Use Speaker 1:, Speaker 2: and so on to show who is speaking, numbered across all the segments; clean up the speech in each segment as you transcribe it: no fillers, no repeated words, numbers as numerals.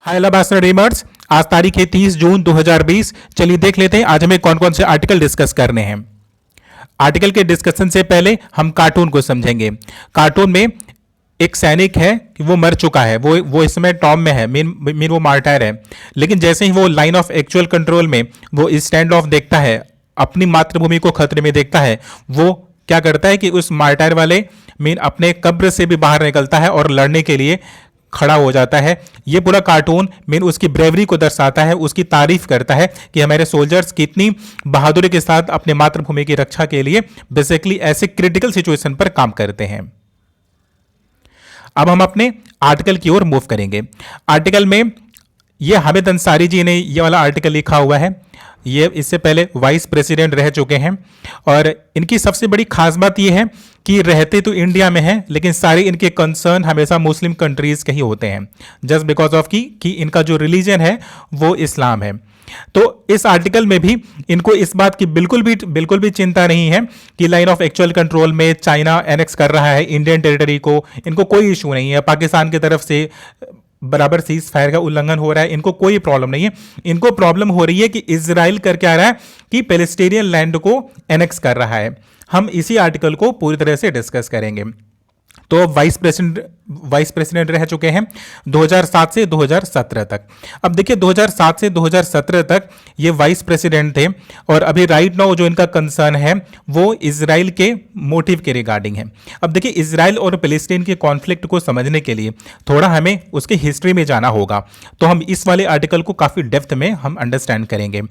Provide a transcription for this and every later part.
Speaker 1: हाय ambassador रीमर्स। आज तारीख है 30 जून 2020। चलिए देख लेते हैं आज हमें कौन कौन से आर्टिकल डिस्कस करने हैं। आर्टिकल के डिस्कशन से पहले हम कार्टून को समझेंगे। कार्टून में एक सैनिक है कि वो मर चुका है, वो इस समय टॉम में है, मीन वो मार्टायर है। लेकिन जैसे ही वो लाइन ऑफ एक्चुअल कंट्रोल में वो स्टैंड ऑफ देखता है, अपनी मातृभूमि को खतरे में देखता है, वो क्या करता है कि उस मार्टायर वाले मीन अपने कब्र से भी बाहर निकलता है और लड़ने के लिए खड़ा हो जाता है। ये पूरा कार्टून मीन उसकी ब्रेवरी को दर्शाता है, उसकी तारीफ करता है कि हमारे सोल्जर्स कितनी बहादुरी के साथ अपने मातृभूमि की रक्षा के लिए बेसिकली ऐसे क्रिटिकल सिचुएशन पर काम करते हैं। अब हम अपने आर्टिकल की ओर मूव करेंगे। आर्टिकल में ये हामिद अंसारी जी ने ये वाला आर्टिकल लिखा हुआ है। ये इससे पहले वाइस प्रेसिडेंट रह चुके हैं और इनकी सबसे बड़ी खास बात ये है कि रहते तो इंडिया में हैं, लेकिन सारे इनके कंसर्न हमेशा मुस्लिम कंट्रीज के ही होते हैं, जस्ट बिकॉज ऑफ कि इनका जो रिलीजन है वो इस्लाम है। तो इस आर्टिकल में भी इनको इस बात की बिल्कुल भी चिंता नहीं है कि लाइन ऑफ एक्चुअल कंट्रोल में चाइना एनेक्स कर रहा है इंडियन टेरिटरी को। इनको कोई इशू नहीं है, पाकिस्तान की तरफ से बराबर सीज फायर का उल्लंघन हो रहा है, इनको कोई प्रॉब्लम नहीं है। इनको प्रॉब्लम हो रही है कि इजराइल कर क्या रहा है कि पैलेस्टीनियन लैंड को एनेक्स कर रहा है। हम इसी आर्टिकल को पूरी तरह से डिस्कस करेंगे। तो वाइस प्रेसिडेंट रह चुके हैं 2007 से 2017 तक। अब देखिए 2007 से 2017 तक ये वाइस प्रेसिडेंट थे और अभी राइट नाउ जो इनका कंसर्न है वो इजराइल के मोटिव के रिगार्डिंग है। अब देखिए इजराइल और पैलेस्टीन के कॉन्फ्लिक्ट को समझने के लिए थोड़ा हमें उसके हिस्ट्री में जाना होगा, तो हम इस वाले आर्टिकल को काफ़ी डेप्थ में हम अंडरस्टैंड करेंगे।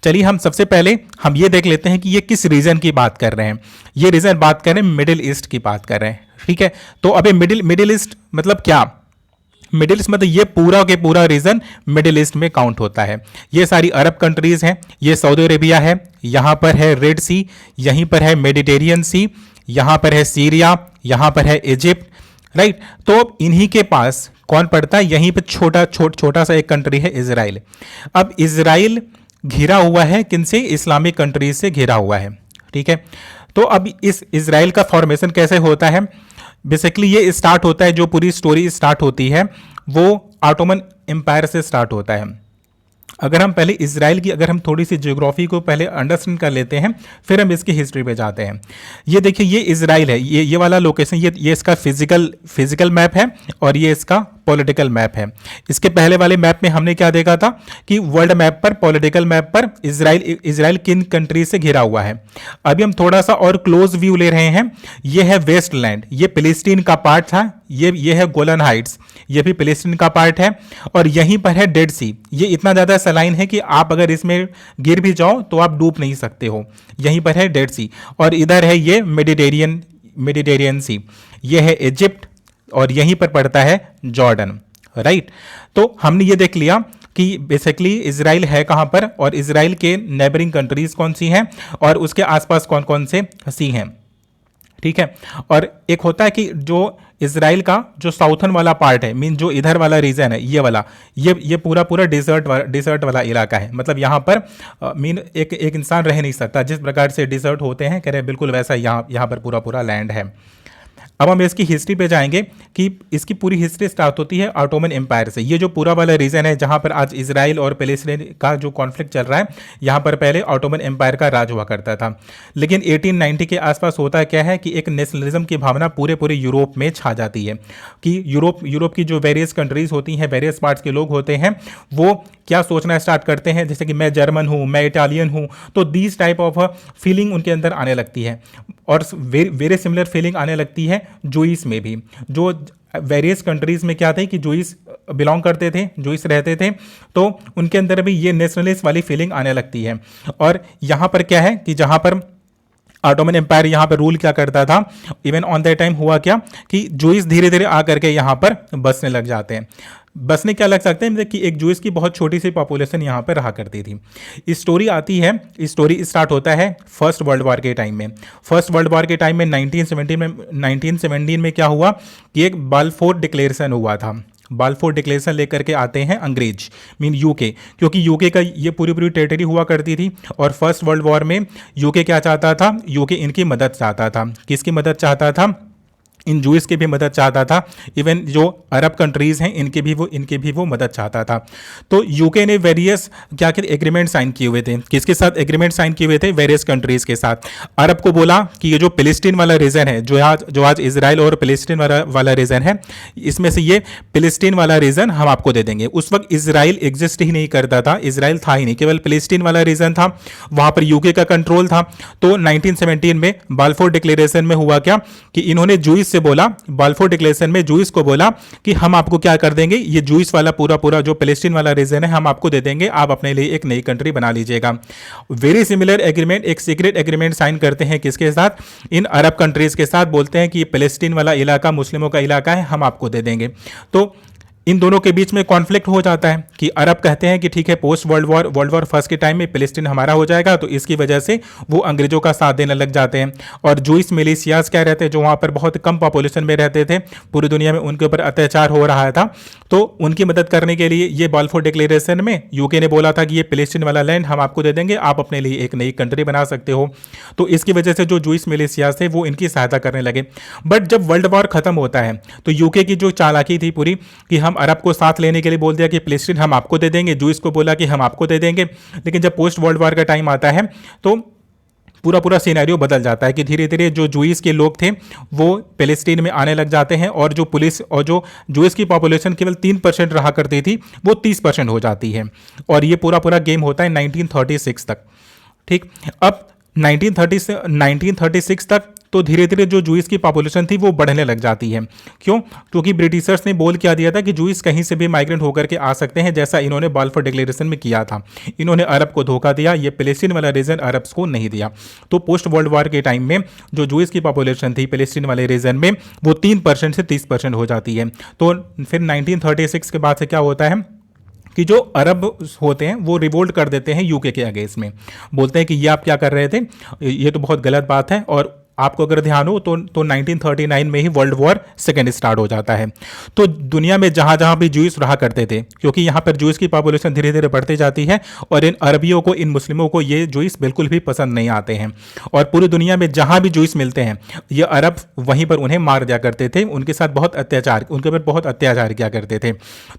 Speaker 1: चलिए हम सबसे पहले हम ये देख लेते हैं कि ये किस रीजन की बात कर रहे हैं। ये रीजन बात कर रहे हैं मिडिल ईस्ट की बात कर रहे हैं, ठीक है। तो अबे मिडिल ईस्ट मतलब क्या? मिडिल ईस्ट मतलब ये पूरा के पूरा रीजन मिडिल ईस्ट में काउंट होता है। ये सारी अरब कंट्रीज हैं, ये सऊदी अरेबिया है, यहाँ पर है रेड सी, यहीं पर है मेडिटेरियन सी, यहाँ पर है सीरिया, यहाँ पर है इजिप्ट, राइट। तो इन्हीं के पास कौन पड़ता है? यहीं पर छोटा सा एक कंट्री है इजराइल। अब इजराइल घिरा हुआ है किनसे? इस्लामिक कंट्रीज से घिरा हुआ है, ठीक है। तो अब इस इजराइल का फॉर्मेशन कैसे होता है? बेसिकली ये स्टार्ट होता है, जो पूरी स्टोरी स्टार्ट होती है वो ऑटोमन एम्पायर से स्टार्ट होता है। अगर हम पहले इजराइल की अगर हम थोड़ी सी ज्योग्राफी को पहले अंडरस्टैंड कर लेते हैं, फिर हम इसकी हिस्ट्री पे जाते हैं। ये देखिए ये इजराइल है, ये वाला लोकेशन, ये इसका फिजिकल मैप है और ये इसका पॉलिटिकल मैप है। इसके पहले वाले मैप में हमने क्या देखा था कि वर्ल्ड मैप पर, पॉलिटिकल मैप पर इजराइल किन कंट्री से घिरा हुआ है। अभी हम थोड़ा सा और क्लोज व्यू ले रहे हैं। ये है वेस्ट लैंड, ये फिलिस्तीन का पार्ट था। ये है गोलन हाइट्स, ये भी फिलिस्तीन का पार्ट है। और यहीं पर है डेड सी। ये इतना ज़्यादा सलाइन है कि आप अगर इसमें गिर भी जाओ तो आप डूब नहीं सकते हो। यहीं पर है डेड सी और इधर है ये मेडिटेरियन सी। ये है इजिप्ट और यहीं पर पड़ता है जॉर्डन, राइट। तो हमने ये देख लिया कि बेसिकली इजराइल है कहाँ पर और इजराइल के नेबरिंग कंट्रीज कौन सी हैं और उसके आसपास कौन कौन से सी हैं, ठीक है। और एक होता है कि जो इजराइल का जो साउथर्न वाला पार्ट है, मीन जो इधर वाला रीजन है, ये वाला ये पूरा डिजर्ट वाला इलाका है। मतलब यहाँ पर मीन एक इंसान रह नहीं सकता। जिस प्रकार से डिजर्ट होते हैं कह रहे बिल्कुल वैसा यहाँ पर पूरा लैंड है। अब हम इसकी हिस्ट्री पे जाएंगे कि इसकी पूरी हिस्ट्री स्टार्ट होती है ऑटोमन एम्पायर से। ये जो पूरा वाला रीजन है जहाँ पर आज इजराइल और पैलेस्टीन का जो कॉन्फ्लिक्ट चल रहा है, यहाँ पर पहले ऑटोमन एम्पायर का राज हुआ करता था। लेकिन 1890 के आसपास होता क्या है कि एक नेशनलिज्म की भावना पूरे यूरोप में छा जाती है कि यूरोप की जो वेरियस कंट्रीज होती हैं, वेरियस पार्ट्स के लोग होते हैं, वो क्या सोचना स्टार्ट करते हैं जैसे कि मैं जर्मन हूँ, मैं इटालियन हूँ। तो दीज टाइप ऑफ फीलिंग उनके अंदर आने लगती है और वेरी सिमिलर फीलिंग आने लगती है जूइस में भी। जो वेरियस कंट्रीज में क्या थे कि जूइस बिलोंग करते थे, जूइस रहते थे, तो उनके अंदर भी ये नेशनलिस्ट वाली फीलिंग आने लगती है। और यहाँ पर क्या है कि जहाँ पर ऑटोमन एम्पायर यहाँ पर रूल क्या करता था, इवन ऑन दैट टाइम हुआ क्या कि जूइस धीरे धीरे आकर के यहाँ पर बसने लग जाते हैं। बसने क्या लग सकते हैं कि एक जूइस की बहुत छोटी सी पॉपुलेशन यहाँ पर रहा करती थी। स्टोरी आती है, स्टोरी स्टार्ट होता है फर्स्ट वर्ल्ड वॉर के टाइम में। फर्स्ट वर्ल्ड वॉर के टाइम में 1917 में क्या हुआ कि एक बाल्फोर डिक्लेरेशन हुआ था। बाल्फोर डिक्लेरेशन लेकर के आते हैं अंग्रेज, मीन यूके, क्योंकि यूके का ये पूरी टेरिटरी हुआ करती थी। और फर्स्ट वर्ल्ड वॉर में यूके क्या चाहता था? यूके इनकी मदद चाहता था। किसकी मदद चाहता था? इन जूइस की भी मदद चाहता था, इवन जो अरब कंट्रीज हैं इनके भी वो मदद चाहता था। तो यूके ने वेरियस क्या कहते एग्रीमेंट साइन किए हुए थे, किसके साथ एग्रीमेंट साइन किए हुए थे, वेरियस कंट्रीज के साथ। अरब को बोला कि ये जो फिलिस्तीन वाला रीजन है, जो आज इसराइल और फिलिस्तीन वाला रीजन है, इसमें से ये फिलिस्तीन वाला रीजन हम आपको दे देंगे। उस वक्त इसराइल एग्जिस्ट ही नहीं करता था, इसराइल था ही नहीं, केवल फिलिस्तीन वाला रीजन था, वहां पर यूके का कंट्रोल था। तो 1917 में बाल्फोर डिक्लेरेशन में हुआ क्या कि इन्होंने जूइस से बोला, बाल्फोर डिक्लेरेशन में जूइस को बोला कि हम आपको क्या कर देंगे, ये जूइस वाला पूरा जो पैलेस्टीन वाला रीजन है हम आपको दे देंगे, आप अपने लिए एक नई कंट्री बना लीजिएगा। वेरी सिमिलर एग्रीमेंट, एक सीक्रेट एग्रीमेंट साइन करते हैं किसके साथ, इन अरब कंट्रीज के साथ, बोलते हैं कि ये पैलेस्टीन वाला इलाका मुस्लिमों का इलाका है, हम आपको दे देंगे। तो इन दोनों के बीच में कॉन्फ्लिक्ट हो जाता है कि अरब कहते हैं कि ठीक है, पोस्ट वर्ल्ड वॉर फर्स्ट के टाइम में फिलिस्तीन हमारा हो जाएगा, तो इसकी वजह से वो अंग्रेजों का साथ देने लग जाते हैं। और जूइस मिलिशियाज क्या रहते हैं, जो वहाँ पर बहुत कम पॉपुलेशन में रहते थे, पूरी दुनिया में उनके ऊपर अत्याचार हो रहा था, तो उनकी मदद करने के लिए ये बाल्फोर डिक्लेरेशन में यूके ने बोला था कि ये फिलिस्तीन वाला लैंड हम आपको दे देंगे, आप अपने लिए एक नई कंट्री बना सकते हो। तो इसकी वजह से जो जूइस मिलिशियाज थे वो इनकी सहायता करने लगे। बट जब वर्ल्ड वॉर खत्म होता है तो यूके की जो चालाकी थी पूरी कि हम अरब को साथ लेने के लिए बोल दिया कि फिलिस्तीन हम आपको दे देंगे, जूइस को बोला कि हम आपको दे देंगे, लेकिन जब पोस्ट वर्ल्ड वॉर का टाइम आता है तो पूरा सिनेरियो बदल जाता है कि धीरे धीरे जो जूइस के लोग थे वो पैलेस्टीन में आने लग जाते हैं, और जो पुलिस और जो जूइस की पॉपुलेशन केवल 3% रहा करती थी वो 30% हो जाती है। और ये पूरा गेम होता है 1936 तक। ठीक, अब 1936 तक तो धीरे धीरे जो जूइस की पॉपुलेशन थी वो बढ़ने लग जाती है। क्यों? क्योंकि ब्रिटिशर्स ने बोल क्या दिया था कि जूइस कहीं से भी माइग्रेंट होकर के आ सकते हैं, जैसा इन्होंने बाल्फोर डिक्लेरेशन में किया था। इन्होंने अरब को धोखा दिया, ये पैलेस्टीन वाला रीजन अरब्स को नहीं दिया। तो पोस्ट वर्ल्ड वॉर के टाइम में जो जूइस की पॉपुलेशन थी पैलेस्टीन वाले रीजन में वो 3% से 30% हो जाती है। तो फिर 1936 के बाद से क्या होता है कि जो अरब होते हैं वो रिवोल्ट कर देते हैं यूके के अगेंस्ट में, बोलते हैं कि ये आप क्या कर रहे थे, ये तो बहुत गलत बात है। और आपको अगर ध्यान हो तो 1939 में ही वर्ल्ड वॉर सेकेंड स्टार्ट हो जाता है। तो दुनिया में जहाँ जहाँ भी जूइस रहा करते थे, क्योंकि यहाँ पर जूइस की पॉपुलेशन धीरे धीरे बढ़ती जाती है और इन अरबियों को, इन मुस्लिमों को ये जूइस बिल्कुल भी पसंद नहीं आते हैं, और पूरी दुनिया में जहाँ भी जूइस मिलते हैं ये अरब वहीं पर उन्हें मार दिया करते थे, उनके साथ उनके ऊपर बहुत अत्याचार किया करते थे।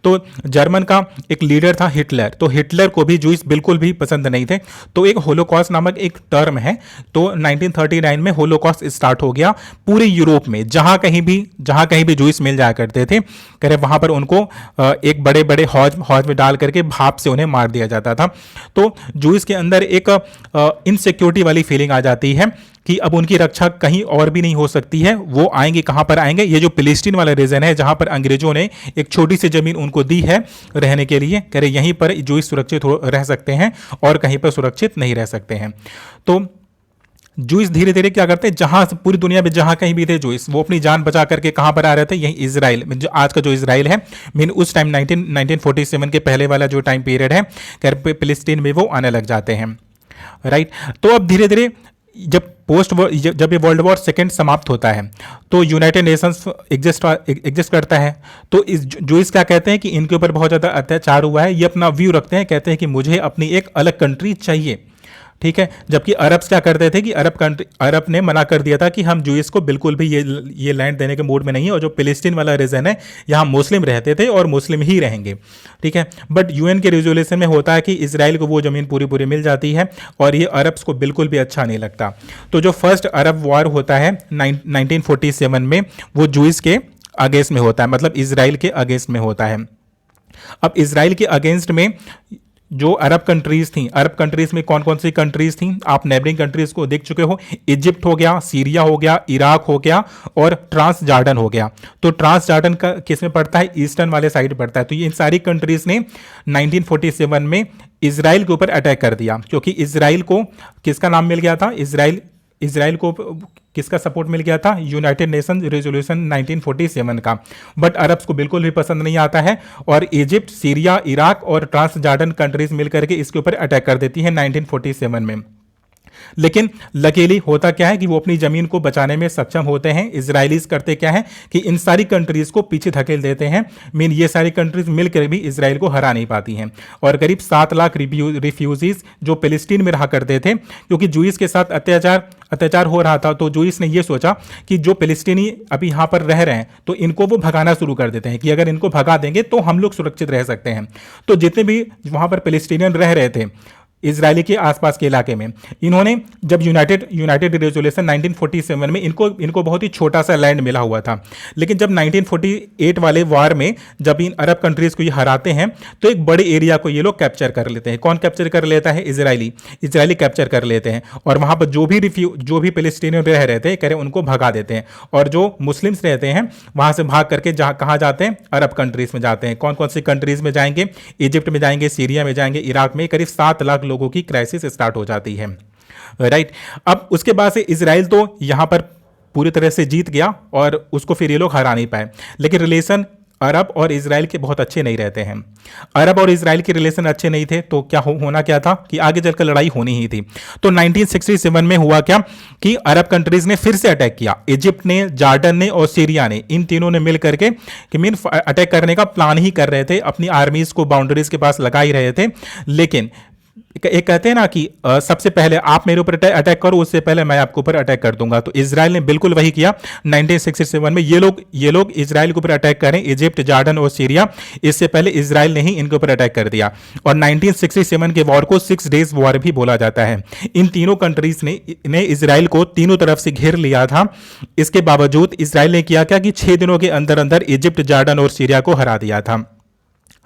Speaker 1: तो जर्मन का एक लीडर था हिटलर, तो हिटलर को भी जूइस बिल्कुल भी पसंद नहीं थे। तो एक होलोकॉस्ट नामक एक टर्म है, तो 1939 में होलोकॉस्ट स्टार्ट हो गया पूरे यूरोप में, जहां कहीं भी जूइस मिल जाया करते थे, करे वहां पर उनको एक बड़े बड़े हौज में डाल करके भाप से उन्हें मार दिया जाता था। तो जूइस के अंदर एक इनसिक्योरिटी वाली फीलिंग आ जाती है कि अब उनकी रक्षा कहीं और भी नहीं हो सकती है, वो आएंगे कहां पर आएंगे, ये जो फिलिस्तीन वाला रीजन है जहां पर अंग्रेजों ने एक छोटी सी जमीन उनको दी है रहने के लिए, करे यहीं पर जूइस सुरक्षित रह सकते हैं और कहीं पर सुरक्षित नहीं रह सकते हैं। तो जूइस धीरे धीरे क्या करते हैं, जहां पूरी दुनिया में जहां कहीं भी थे जूइस, वो अपनी जान बचा करके कहां पर आ रहे थे, यही इजराइल, जो आज का जो इजराइल है, मीन उस टाइम 1947 के पहले वाला जो टाइम पीरियड है, फिलिस्तीन में वो आने लग जाते हैं। राइट, तो अब धीरे धीरे जब ये वर्ल्ड वॉर सेकेंड समाप्त होता है तो यूनाइटेड नेशंस एग्जिस्ट करता है। तो जूइस क्या कहते हैं कि इनके ऊपर बहुत ज़्यादा अत्याचार हुआ है, ये अपना व्यू रखते हैं, कहते हैं कि मुझे अपनी एक अलग कंट्री चाहिए। ठीक है, जबकि अरब्स क्या करते थे कि अरब ने मना कर दिया था कि हम जूइस को बिल्कुल भी ये लैंड देने के मूड में नहीं है, और जो फिलिस्तीन वाला रीजन है यहाँ मुस्लिम रहते थे और मुस्लिम ही रहेंगे। ठीक है, बट यूएन के रिजोल्यूशन में होता है कि इजराइल को वो ज़मीन पूरी मिल जाती है, और ये अरब्स को बिल्कुल भी अच्छा नहीं लगता। तो जो फर्स्ट अरब वॉर होता है 1947 में, वो जूइस के अगेंस्ट में होता है, मतलब इजराइल के अगेंस्ट में होता है। अब इजराइल के अगेंस्ट में जो अरब कंट्रीज थी, अरब कंट्रीज में कौन कौन सी कंट्रीज थी, आप नेबरिंग कंट्रीज को देख चुके हो, इजिप्ट हो गया, सीरिया हो गया, इराक हो गया और ट्रांस जॉर्डन हो गया। तो ट्रांस जॉर्डन का किस में पड़ता है, ईस्टर्न वाले साइड पड़ता है। तो ये इन सारी कंट्रीज ने 1947 में इजराइल के ऊपर अटैक कर दिया, क्योंकि इजराइल को किसका नाम मिल गया था, इजराइल को किसका सपोर्ट मिल गया था, यूनाइटेड नेशन रेजोल्यूशन 1947 का। बट अरब्स को बिल्कुल भी पसंद नहीं आता है, और इजिप्ट, सीरिया, इराक और ट्रांस जॉर्डन कंट्रीज मिलकर के इसके ऊपर अटैक कर देती है 1947 में। लेकिन लकीली होता क्या है कि वो अपनी ज़मीन को बचाने में सक्षम होते हैं। इजरायलीज करते क्या है कि इन सारी कंट्रीज़ को पीछे धकेल देते हैं। मीन ये सारी कंट्रीज़ मिलकर भी इसराइल को हरा नहीं पाती हैं। और करीब 7 लाख रिफ्यूजीज जो फिलिस्तीन में रहा करते थे, क्योंकि जूइस के साथ अत्याचार हो रहा था, तो जूइस ने यह सोचा कि जो फिलिस्तीनी अभी यहाँ पर रह रहे हैं तो इनको वो भगाना शुरू कर देते हैं कि अगर इनको भगा देंगे तो हम लोग सुरक्षित रह सकते हैं। तो जितने भी वहाँ पर फिलिस्तीनियन रह रहे थे इजरायली के आसपास के इलाके में, इन्होंने जब यूनाइटेड रेजोल्यूशन 1947 में इनको बहुत ही छोटा सा लैंड मिला हुआ था, लेकिन जब 1948 वाले वार में जब इन अरब कंट्रीज़ को ये हराते हैं तो एक बड़े एरिया को ये लोग कैप्चर कर लेते हैं। कौन कैप्चर कर लेता है? इजरायली कैप्चर कर लेते हैं। और वहाँ पर जो भी फिलिस्तीनियन रह रहे थे कह रहे उनको भगा देते हैं। और जो मुस्लिम्स रहते हैं वहाँ से भाग करके कहाँ जाते हैं? अरब कंट्रीज़ में जाते हैं। कौन कौन सी कंट्रीज़ में जाएंगे? इजिप्ट में जाएंगे, सीरिया में जाएंगे, इराक में। करीब 7 लाख लोगों की क्राइसिस स्टार्ट हो जाती है, राइट। अब उसके बाद से इजराइल तो यहां पर पूरी तरह से जीत गया और उसको फिर ये लोग हरा नहीं पाए। लेकिन रिलेशन अरब और इजराइल के बहुत अच्छे नहीं रहते हैं। अरब और इजराइल के रिलेशन अच्छे नहीं थे तो क्या होना क्या था कि आगे चलकर लड़ाई होनी ही थी। तो 1967 में हुआ क्या कि अरब कंट्रीज ने फिर से अटैक किया। इजिप्ट ने, जॉर्डन ने और सीरिया ने, इन तीनों ने मिल करके कि मीन अटैक करने का प्लान ही कर रहे थे, अपनी आर्मीज को बाउंड्रीज के पास लगा ही रहे थे। लेकिन एक कहते हैं ना कि सबसे पहले आप मेरे ऊपर अटैक करो, उससे पहले मैं आपके ऊपर अटैक कर दूंगा। तो इजराइल ने बिल्कुल वही किया। 1967 में ये लोग इजराइल के ऊपर अटैक करें, इजिप्ट, जॉर्डन और सीरिया। इससे पहले इजराइल ने ही इनके ऊपर अटैक कर दिया। और 1967 के वॉर को 6 डेज वॉर भी बोला जाता है। इन तीनों कंट्रीज ने इजराइल को तीनों तरफ से घेर लिया था। इसके बावजूद इजराइल ने किया क्या कि 6 दिनों के अंदर अंदर इजिप्ट, जॉर्डन और सीरिया को हरा दिया था,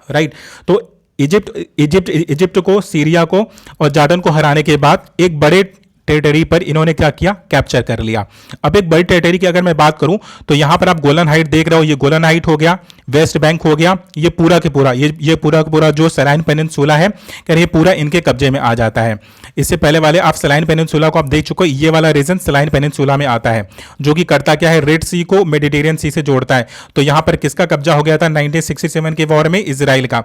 Speaker 1: राइट। तो इजिप्ट को, सीरिया को और जॉर्डन को हराने के बाद एक बड़े टेरिटरी पर इन्होंने क्या किया? कैप्चर कर लिया। अब एक बड़ी टेरिटरी की अगर मैं बात करूं तो यहां पर आप गोलन हाइट देख रहे हो, ये गोलन हाइट हो गया, वेस्ट बैंक हो गया, ये पूरा के पूरा ये पूरा का पूरा जो सलाइन पेनिनसुला है, कह रहे पूरा इनके कब्जे में आ जाता है। इससे पहले वाले आप सलाइन पेनिनसुला को आप देख चुके हो, ये वाला रीजन सलाइन पेनिनसुला में आता है, जो कि करता क्या है? रेड सी को मेडिटेरियन सी से जोड़ता है। तो यहां पर किसका कब्जा हो गया था 1967 के वॉर में? इजराइल का,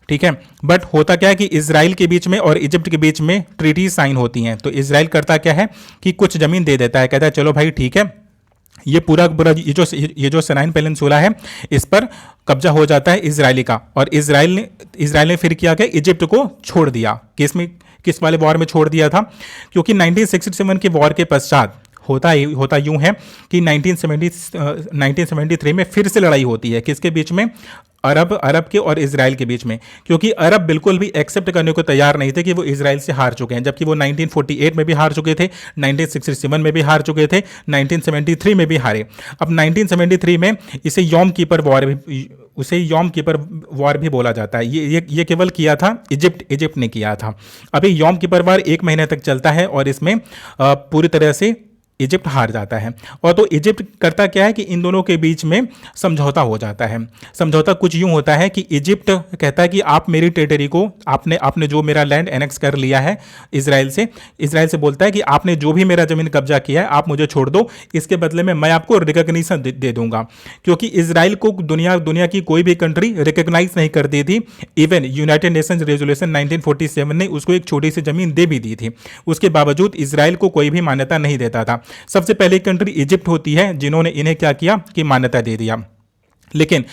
Speaker 1: ठीक है। बट होता क्या है कि इजराइल के बीच में और इजिप्ट के बीच में ट्रीटी साइन होती हैं। तो इजराइल करता क्या है कि कुछ जमीन दे देता है, कहता है चलो भाई ठीक है, ये पूरा ये जो सनाइन पेनिनसुला है इस पर कब्जा हो जाता है इजरायली का। और इजराइल ने फिर किया क्या? इजिप्ट को छोड़ दिया। किस वाले वॉर में छोड़ दिया था? क्योंकि 1967 के वॉर के पश्चात होता यूं है कि 1973 में फिर से लड़ाई होती है। किसके बीच में? अरब के और इजराइल के बीच में। क्योंकि अरब बिल्कुल भी एक्सेप्ट करने को तैयार नहीं थे कि वो इजराइल से हार चुके हैं, जबकि वो 1948 में भी हार चुके थे, 1967 में भी हार चुके थे, 1973 में भी हारे। अब 1973 में इसे यॉम कीपर वॉर भी बोला जाता है। ये केवल किया था इजिप्ट ने किया था। अभी यॉम कीपर वॉर 1 महीने तक चलता है और इसमें पूरी तरह से इजिप्ट हार जाता है। और तो इजिप्ट करता क्या है कि इन दोनों के बीच में समझौता हो जाता है। समझौता कुछ यूं होता है कि इजिप्ट कहता है कि आप मेरी टेरिटरी को, आपने जो मेरा लैंड एनेक्स कर लिया है इजराइल से बोलता है कि आपने जो भी मेरा जमीन कब्जा किया है आप मुझे छोड़ दो, इसके बदले में मैं आपको रिकॉग्निशन दे दूंगा। क्योंकि इजराइल को दुनिया की कोई भी कंट्री रिकॉग्नाइज नहीं करती थी। इवन यूनाइटेड नेशंस रेजोल्यूशन 1947 ने उसको एक छोटी सी जमीन दे भी दी थी, उसके बावजूद इजराइल को कोई भी मान्यता नहीं देता था। सबसे पहली कंट्री इजिप्ट होती है जिन्होंने इन्हें क्या किया कि मान्यता दे दिया। लेकिन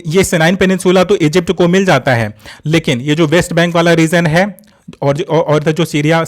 Speaker 1: ये सनाइन पेनिनसुला तो इजिप्ट को मिल जाता है, लेकिन ये जो वेस्ट बैंक वाला रीजन है और जो सीरिया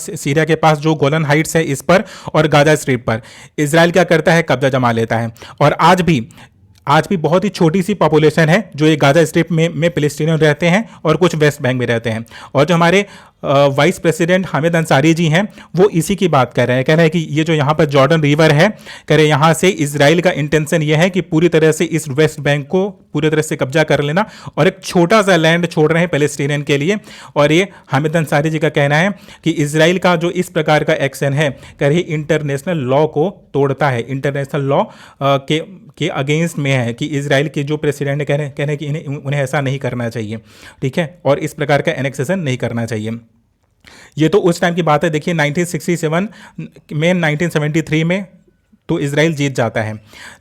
Speaker 1: के पास जो गोलन हाइट्स है इस पर और गाजा स्ट्रिप पर इजराइल क्या करता है? कब्जा जमा लेता है। और आज भी बहुत ही छोटी सी पॉपुलेशन है जो ये गाजा स्ट्रिप में फिलिस्तीनियन रहते हैं और कुछ वेस्ट बैंक में रहते हैं। और जो हमारे वाइस प्रेसिडेंट हामिद अंसारी जी हैं वो इसी की बात कर रहे हैं। कह रहे हैं कि ये जो यहाँ पर जॉर्डन रिवर है, कह रहे हैं यहाँ से इजराइल का इंटेंशन ये है कि पूरी तरह से इस वेस्ट बैंक को पूरी तरह से कब्जा कर लेना और एक छोटा सा लैंड छोड़ रहे हैं पैलेस्टीनियन के लिए। और ये हामिद अंसारी जी का कहना है कि इजराइल का जो इस प्रकार का एक्शन है, कह रही इंटरनेशनल लॉ को तोड़ता है, इंटरनेशनल लॉ के अगेंस्ट में है, कि इजराइल के जो प्रेसिडेंट कह रहे हैं कि उन्हें ऐसा नहीं करना चाहिए, ठीक है, और इस प्रकार का एनेक्सेशन नहीं करना चाहिए। ये तो उस टाइम की बात है। देखिए 1967 में, 1973 में तो इजराइल जीत जाता है।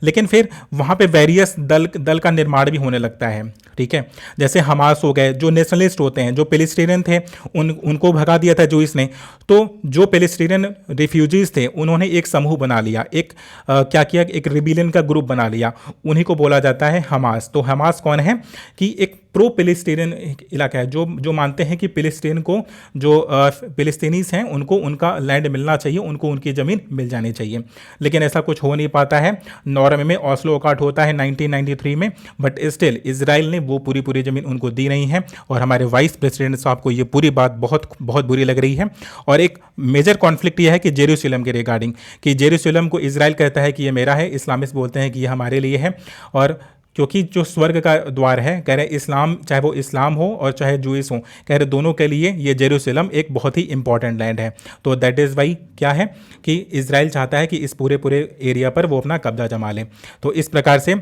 Speaker 1: लेकिन फिर वहाँ पे वेरियस दल का निर्माण भी होने लगता है, ठीक है। जैसे हमास हो गए, जो नेशनलिस्ट होते हैं, जो पेलिस्टीनियन थे, उनको भगा दिया था जूइस ने। तो जो पेलिस्टीनियन रिफ्यूजीज थे उन्होंने एक समूह बना लिया, क्या किया, एक रिबिलियन का ग्रुप बना लिया, उन्हीं को बोला जाता है हमास। तो हमास कौन है कि एक प्रो पेलिस्टीनियन इलाका है, जो मानते हैं कि फिलिस्तीन को, जो फिलिस्तीनीज हैं उनको उनका लैंड मिलना चाहिए, उनको उनकी ज़मीन मिल जानी चाहिए। लेकिन ऐसा कुछ हो नहीं पाता है। नॉर्वे में ऑस्लो अकॉर्ड होता है 1993 में, बट स्टिल इजराइल ने वो पूरी ज़मीन उनको दी नहीं है। और हमारे वाइस प्रेसिडेंट साहब को ये पूरी बात बहुत बहुत बुरी लग रही है। और एक मेजर कॉन्फ्लिक्ट यह है कि जेरूसलम के रिगार्डिंग, कि जेरूसलम को इजराइल कहता है कि ये मेरा है, इस्लामिस्ट बोलते हैं कि ये हमारे लिए है। और क्योंकि जो स्वर्ग का द्वार है, कह रहे इस्लाम, चाहे वो इस्लाम हो और चाहे जूइस हो, कह रहे दोनों के लिए ये जेरूसलम एक बहुत ही इंपॉर्टेंट लैंड है। तो दैट इज़ वाई क्या है कि इजराइल चाहता है कि इस पूरे एरिया पर वो अपना कब्जा जमा ले। तो इस प्रकार से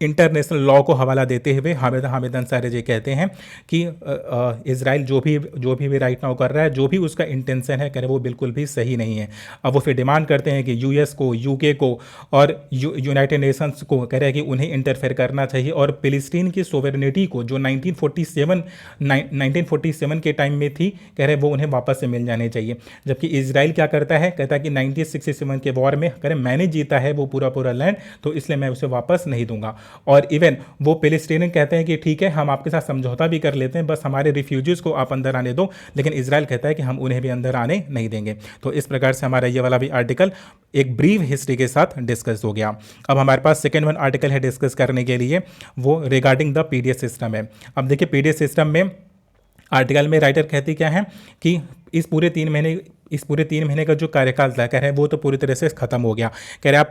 Speaker 1: इंटरनेशनल लॉ को हवाला देते हुए हामिद अंसारी जी कहते हैं कि इजराइल जो भी राइट नाउ कर रहा है, जो भी उसका इंटेंशन है, कह रहे वो बिल्कुल भी सही नहीं है। अब वो फिर डिमांड करते हैं कि यूएस को, यूके को और यूनाइटेड नेशंस को, कह रहे हैं कि उन्हें इंटरफेयर करना चाहिए और फिलिस्तीन की सोवरेनिटी को, जो 1947 के टाइम में थी, कह रहे वो उन्हें वापस से मिल जाने चाहिए। जबकि इजराइल क्या करता है, कहता है कि 1967 के वॉर में, कह रहे मैंने जीता है वो पूरा लैंड, तो इसलिए मैं उसे वापस नहीं दूंगा। और इवन वो फिलिस्तीनी कहते हैं कि ठीक है, हम आपके साथ समझौता भी कर लेते हैं, बस हमारे रिफ्यूजीज को आप अंदर आने दो। लेकिन इजराइल कहता है कि हम उन्हें भी अंदर आने नहीं देंगे। तो इस प्रकार से हमारा ये वाला भी आर्टिकल एक ब्रीफ हिस्ट्री के साथ डिस्कस हो गया। अब हमारे पास सेकेंड वन आर्टिकल है डिस्कस करने के लिए, वो रिगार्डिंग द पीडीएस सिस्टम है। अब देखिए पीडीएस सिस्टम में आर्टिकल में राइटर कहती क्या है कि इस पूरे 3 महीने का जो कार्यकाल था, कह रहे हैं वो तो पूरी तरह से खत्म हो गया। कह रहे हैं आप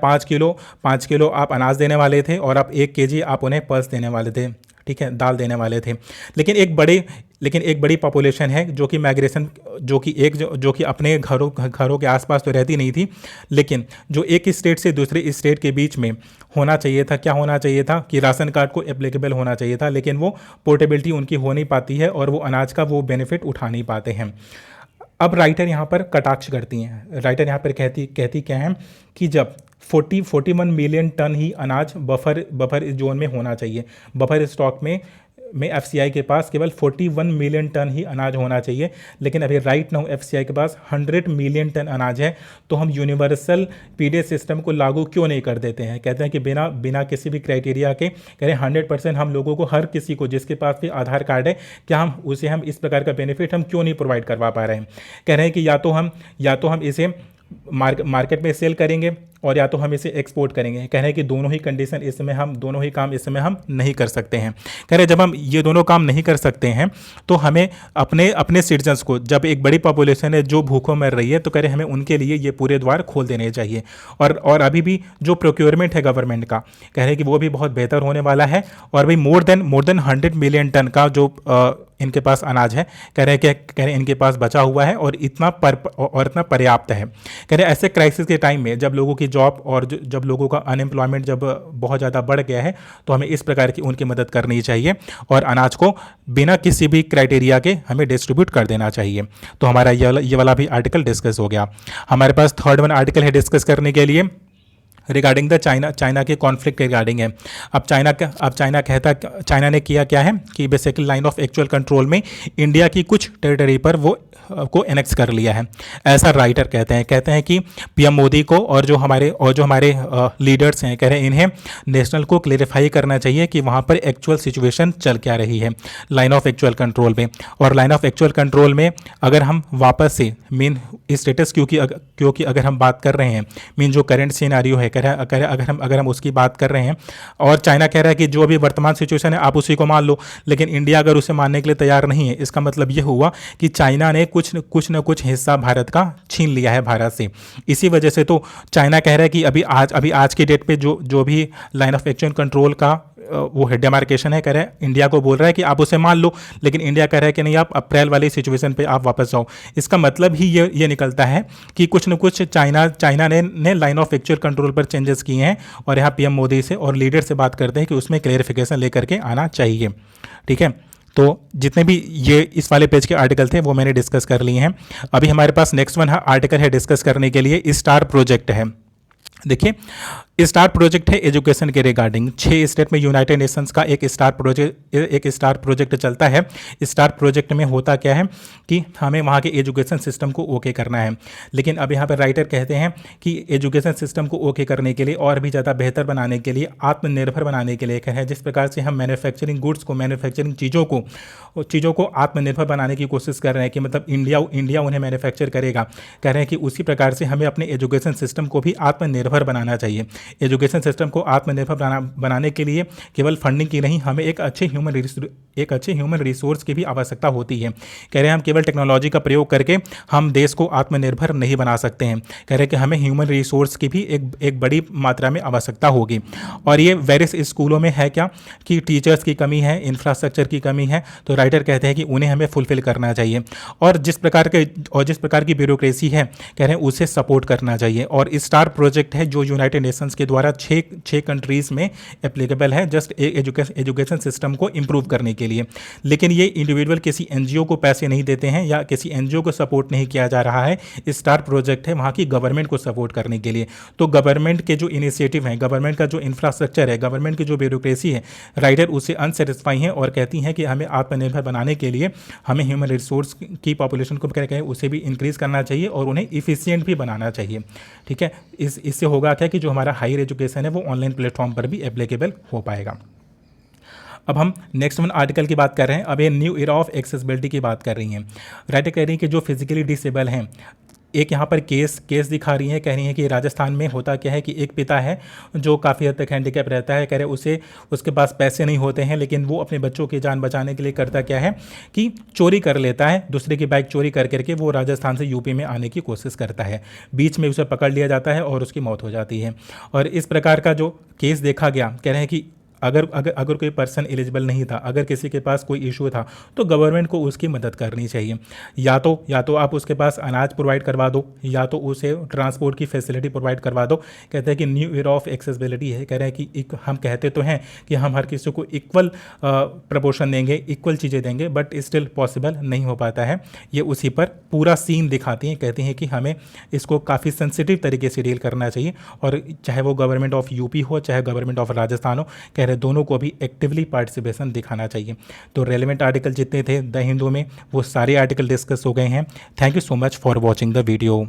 Speaker 1: 5 किलो आप अनाज देने वाले थे और आप 1 केजी आप उन्हें पल्स देने वाले थे, ठीक है, दाल देने वाले थे। लेकिन एक बड़ी पॉपुलेशन है जो कि माइग्रेशन, जो कि अपने घरों के आसपास तो रहती नहीं थी, लेकिन जो एक स्टेट से दूसरे स्टेट के बीच में होना चाहिए था, क्या होना चाहिए था कि राशन कार्ड को एप्लीकेबल होना चाहिए था, लेकिन वो पोर्टेबिलिटी उनकी हो नहीं पाती है और वो अनाज का वो बेनिफिट उठा नहीं पाते हैं। अब राइटर यहाँ पर कटाक्ष करती हैं। राइटर यहाँ पर कहती क्या है कि जब 41 मिलियन टन ही अनाज बफर जोन में होना चाहिए, बफर स्टॉक में एफसीआई के पास केवल 41 मिलियन टन ही अनाज होना चाहिए। लेकिन अभी राइट नाउ एफसीआई के पास 100 मिलियन टन अनाज है। तो हम यूनिवर्सल पीडीएस सिस्टम को लागू क्यों नहीं कर देते हैं? कहते हैं कि बिना किसी भी क्राइटेरिया के, कह रहे 100% हम लोगों को, हर किसी को जिसके पास भी आधार कार्ड है, क्या हम इस प्रकार का बेनिफिट हम क्यों नहीं प्रोवाइड करवा पा रहे हैं? कह रहे हैं कि या तो हम इसे मार्केट में सेल करेंगे और या तो हम इसे एक्सपोर्ट करेंगे। कह रहे हैं कि दोनों ही काम इस समय हम नहीं कर सकते हैं। कह रहे हैं जब हम ये दोनों काम नहीं कर सकते हैं तो हमें अपने सिटीजन्स को, जब एक बड़ी पॉपुलेशन है जो भूखों मर रही है, तो कह रहे हैं हमें उनके लिए ये पूरे द्वार खोल देने चाहिए। और अभी भी जो प्रोक्योरमेंट है गवर्नमेंट का, कह रहे हैं कि वो भी बहुत बेहतर होने वाला है। और भाई मोर देन 100 मिलियन टन का जो इनके पास अनाज है, कह रहे हैं इनके पास बचा हुआ है और इतना पर्याप्त है। कह रहे हैं ऐसे क्राइसिस के टाइम में जब लोगों की जॉब और जब लोगों का अनएम्प्लॉयमेंट जब बहुत ज़्यादा बढ़ गया है, तो हमें इस प्रकार की उनकी मदद करनी चाहिए और अनाज को बिना किसी भी क्राइटेरिया के हमें डिस्ट्रीब्यूट कर देना चाहिए। तो हमारा ये वाला भी आर्टिकल डिस्कस हो गया। हमारे पास थर्ड वन आर्टिकल है डिस्कस करने के लिए, रिगार्डिंग द चाइना के कॉन्फ्लिक्ट के रिगार्डिंग है। अब चाइना ने किया क्या है कि basically line of actual control में इंडिया की कुछ टेरिटरी पर वो को एनेक्स कर लिया है, ऐसा राइटर कहते हैं कि पीएम मोदी को और जो हमारे लीडर्स हैं, कह रहे हैं इन्हें नेशनल को क्लेरिफाई करना चाहिए कि वहाँ पर एक्चुअल सिचुएशन चल क्या रही है लाइन ऑफ एक्चुअल कंट्रोल में। और लाइन ऑफ एक्चुअल कंट्रोल में अगर हम वापस से मेन स्टेटस, क्योंकि अगर हम बात कर रहे हैं मीन जो करेंट सिनेरियो है, अगर हम उसकी बात कर रहे हैं और चाइना कह रहा है कि जो अभी वर्तमान सिचुएशन है आप उसी को मान लो, लेकिन इंडिया अगर उसे मानने के लिए तैयार नहीं है, इसका मतलब ये हुआ कि चाइना ने कुछ न कुछ हिस्सा भारत का छीन लिया है भारत से। इसी वजह से तो चाइना कह रहा है कि अभी आज की डेट पे जो भी लाइन ऑफ एक्चुअल कंट्रोल का वो है डेमार्केशन है, कह रहे हैं इंडिया को बोल रहा है कि आप उसे मान लो, लेकिन इंडिया कह रहा है कि नहीं, आप अप्रैल वाली सिचुएशन पे आप वापस जाओ। इसका मतलब ही ये निकलता है कि कुछ न कुछ चाइना ने लाइन ऑफ एक्चुअल कंट्रोल पर चेंजेस किए हैं और यहाँ पीएम मोदी से और लीडर से बात करते हैं कि उसमें क्लेरिफिकेशन लेकर के आना चाहिए। ठीक है, तो जितने भी ये इस वाले पेज के आर्टिकल थे वो मैंने डिस्कस कर लिए हैं। अभी हमारे पास नेक्स्ट वन आर्टिकल है डिस्कस करने के लिए, स्टार प्रोजेक्ट है। देखिए, स्टार प्रोजेक्ट है एजुकेशन के रिगार्डिंग। 6 स्टेट में यूनाइटेड नेशंस का एक स्टार प्रोजेक्ट चलता है। स्टार प्रोजेक्ट में होता क्या है कि हमें वहाँ के एजुकेशन सिस्टम को ओके करना है। लेकिन अब यहाँ पर राइटर कहते हैं कि एजुकेशन सिस्टम को ओके करने के लिए और भी ज़्यादा बेहतर बनाने के लिए, आत्मनिर्भर बनाने के लिए कहें, जिस प्रकार से हम मैन्युफैक्चरिंग गुड्स को, मैन्युफैक्चरिंग चीज़ों को आत्मनिर्भर बनाने की कोशिश कर रहे हैं कि मतलब इंडिया उन्हें मैन्युफैक्चर करेगा। कह रहे हैं कि उसी प्रकार से हमें अपने एजुकेशन सिस्टम को भी आत्मनिर्भर बनाना चाहिए। एजुकेशन सिस्टम को आत्मनिर्भर बनाने के लिए केवल फंडिंग की नहीं, हमें एक अच्छे ह्यूमन रिसोर्स की भी आवश्यकता होती है। कह रहे हैं हम केवल टेक्नोलॉजी का प्रयोग करके हम देश को आत्मनिर्भर नहीं बना सकते हैं। कह रहे हैं कि हमें ह्यूमन रिसोर्स की भी एक बड़ी मात्रा में आवश्यकता होगी। और ये वेरियस स्कूलों में है क्या कि टीचर्स की कमी है, इंफ्रास्ट्रक्चर की कमी है, तो राइटर कहते हैं कि उन्हें हमें फुलफिल करना चाहिए। और जिस प्रकार की ब्यूरोक्रेसी है, कह रहे हैं उसे सपोर्ट करना चाहिए। और स्टार प्रोजेक्ट है जो यूनाइटेड नेशंस के द्वारा 6 कंट्रीज में एप्लीकेबल है, जस्ट एजुकेशन सिस्टम को इम्प्रूव करने के लिए। लेकिन ये इंडिविजुअल किसी एनजीओ को पैसे नहीं देते हैं या किसी एनजीओ को सपोर्ट नहीं किया जा रहा है। स्टार प्रोजेक्ट है वहाँ की गवर्नमेंट को सपोर्ट करने के लिए। तो गवर्नमेंट के जो इनिशिएटिव हैं, गवर्नमेंट का जो इंफ्रास्ट्रक्चर है, गवर्नमेंट की जो ब्यूरोक्रेसी है, राइटर उससे अनसेटिस्फाई हैं और कहती हैं कि हमें आत्मनिर्भर बनाने के लिए हमें ह्यूमन रिसोर्स की पॉपुलेशन को क्या कहें उसे भी इंक्रीज़ करना चाहिए और उन्हें इफिशियंट भी बनाना चाहिए। ठीक है, इससे होगा क्या कि जो हमारा हायर एजुकेशन है वो ऑनलाइन प्लेटफॉर्म पर भी एप्लीकेबल हो पाएगा। अब हम नेक्स्ट वन आर्टिकल की बात कर रहे हैं। अब ये न्यू एरा ऑफ एक्सेसिबिलिटी की बात कर रही हैं। राइटर कह रही हैं कि जो फिजिकली डिसेबल हैं, एक यहाँ पर केस दिखा रही है। कह रही है कि राजस्थान में होता क्या है कि एक पिता है जो काफ़ी हद तक हैंडीकैप रहता है। कह रहे उसके पास पैसे नहीं होते हैं, लेकिन वो अपने बच्चों की जान बचाने के लिए करता क्या है कि चोरी कर लेता है, दूसरे की बाइक चोरी करके वो राजस्थान से यूपी में आने की कोशिश करता है। बीच में उसे पकड़ लिया जाता है और उसकी मौत हो जाती है। और इस प्रकार का जो केस देखा गया, कह रहे हैं कि अगर कोई पर्सन एलिजिबल नहीं था, अगर किसी के पास कोई इशू था, तो गवर्नमेंट को उसकी मदद करनी चाहिए। या तो आप उसके पास अनाज प्रोवाइड करवा दो, या तो उसे ट्रांसपोर्ट की फैसिलिटी प्रोवाइड करवा दो। कहते हैं कि न्यू एरा ऑफ एक्सेसिबिलिटी है। कह रहे हैं कि हम कहते तो हैं कि हम हर किसी को इक्वल प्रपोर्शन देंगे, इक्वल चीज़ें देंगे, बट स्टिल पॉसिबल नहीं हो पाता है। ये उसी पर पूरा सीन दिखाती हैं। कहती हैं कि हमें इसको काफ़ी सेंसिटिव तरीके से डील करना चाहिए, और चाहे वो गवर्नमेंट ऑफ यूपी हो, चाहे गवर्नमेंट ऑफ राजस्थान हो, कह रहे दोनों को भी एक्टिवली पार्टिसिपेशन दिखाना चाहिए। तो रेलेवेंट आर्टिकल जितने थे द हिंदू में, वो सारे आर्टिकल डिस्कस हो गए हैं। Thank you so much for watching the video.